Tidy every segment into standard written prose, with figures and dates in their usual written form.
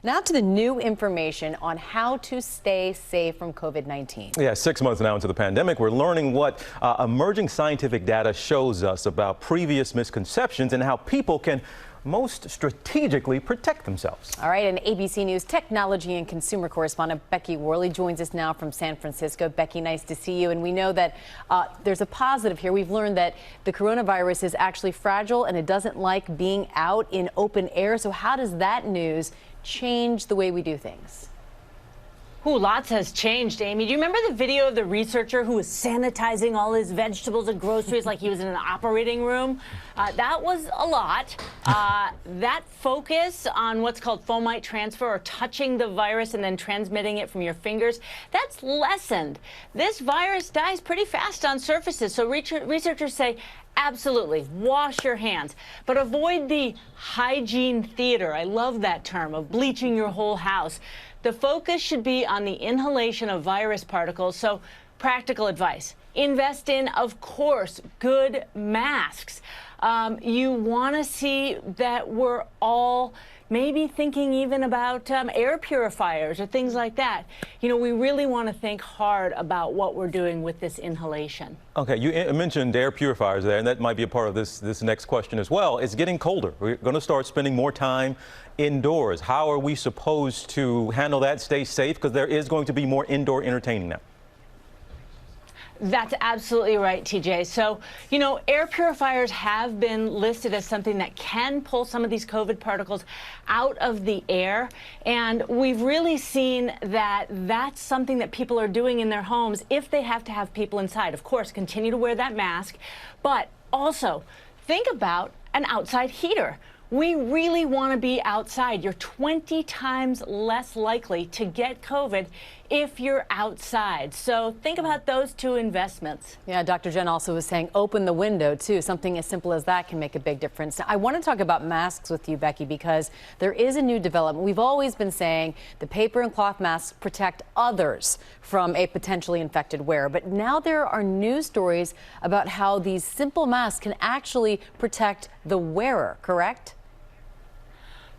Now to the new information on how to stay safe from COVID-19. Yeah, 6 months now into the pandemic, we're learning what emerging scientific data shows us about previous misconceptions and how people can most strategically protect themselves. All right, and ABC News technology and consumer correspondent Becky Worley joins us now from San Francisco. Becky, nice to see you. And we know that there's a positive here. We've learned that the coronavirus is actually fragile and it doesn't like being out in open air. So how does that news change the way we do things? Ooh, lots has changed, Amy. Do you remember the video of the researcher who was sanitizing all his vegetables and groceries like he was in an operating room? That was a lot. That focus on what's called fomite transfer, or touching the virus and then transmitting it from your fingers, that's lessened. This virus dies pretty fast on surfaces, so researchers say absolutely, wash your hands, but avoid the hygiene theater. I love that term, of bleaching your whole house. The focus should be on the inhalation of virus particles, so practical advice. Invest in, of course, good masks. You want to see that we're all maybe thinking even about air purifiers or things like that. You know, we really want to think hard about what we're doing with this inhalation. Okay, you mentioned air purifiers there, and that might be a part of this next question as well. It's getting colder. We're going to start spending more time indoors. How are we supposed to handle that, stay safe? Because there is going to be more indoor entertaining now. That's absolutely right, TJ. So, you know, air purifiers have been listed as something that can pull some of these COVID particles out of the air. And we've really seen that that's something that people are doing in their homes if they have to have people inside. Of course, continue to wear that mask, but also think about an outside heater. We really want to be outside. You're 20 times less likely to get COVID if you're outside. So think about those two investments. Yeah, Dr. Jen also was saying open the window, too. Something as simple as that can make a big difference. Now, I want to talk about masks with you, Becky, because there is a new development. We've always been saying the paper and cloth masks protect others from a potentially infected wearer. But now there are news stories about how these simple masks can actually protect the wearer, correct?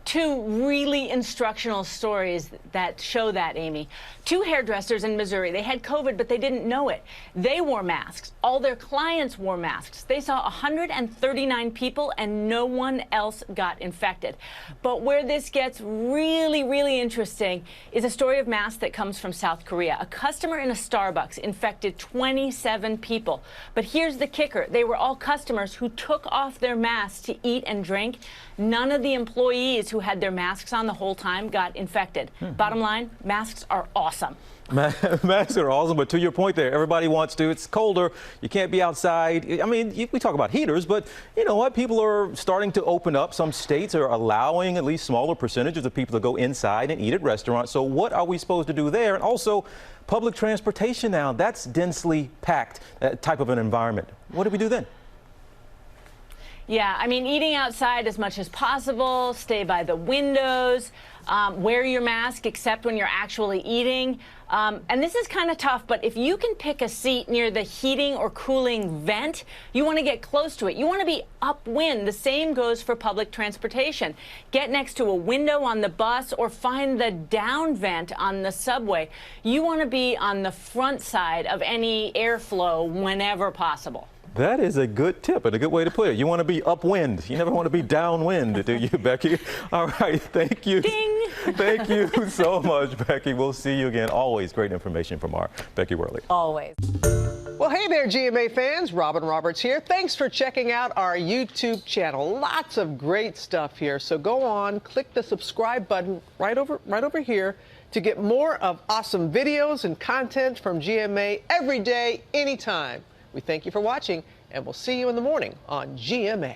Two really instructional stories that show that, Amy. Two hairdressers in Missouri, they had COVID, but they didn't know it. They wore masks. All their clients wore masks. They saw 139 people and no one else got infected. But where this gets really, really interesting is a story of masks that comes from South Korea. A customer in a Starbucks infected 27 people. But here's the kicker. They were all customers who took off their masks to eat and drink. None of the employees who had their masks on the whole time got infected. Bottom line, masks are awesome. Masks are awesome, but to your point there, everybody wants to. It's colder. You can't be outside. I mean, we talk about heaters, but you know what? People are starting to open up. Some states are allowing at least smaller percentages of people to go inside and eat at restaurants. So what are we supposed to do there? And also, public transportation now, that's densely packed type of an environment. What do we do then? Yeah, I mean, eating outside as much as possible, stay by the windows, wear your mask except when you're actually eating. And this is kind of tough, but if you can pick a seat near the heating or cooling vent, you want to get close to it. You want to be upwind. The same goes for public transportation. Get next to a window on the bus or find the down vent on the subway. You want to be on the front side of any airflow whenever possible. That is a good tip and a good way to put it. You want to be upwind. You never want to be downwind, do you, Becky? All right. Thank you. Ding. Thank you so much, Becky. We'll see you again. Always great information from our Becky Worley. Always. Well, hey there, GMA fans. Robin Roberts here. Thanks for checking out our YouTube channel. Lots of great stuff here. So go on, click the subscribe button right over here to get more of awesome videos and content from GMA every day, anytime. We thank you for watching, and we'll see you in the morning on GMA.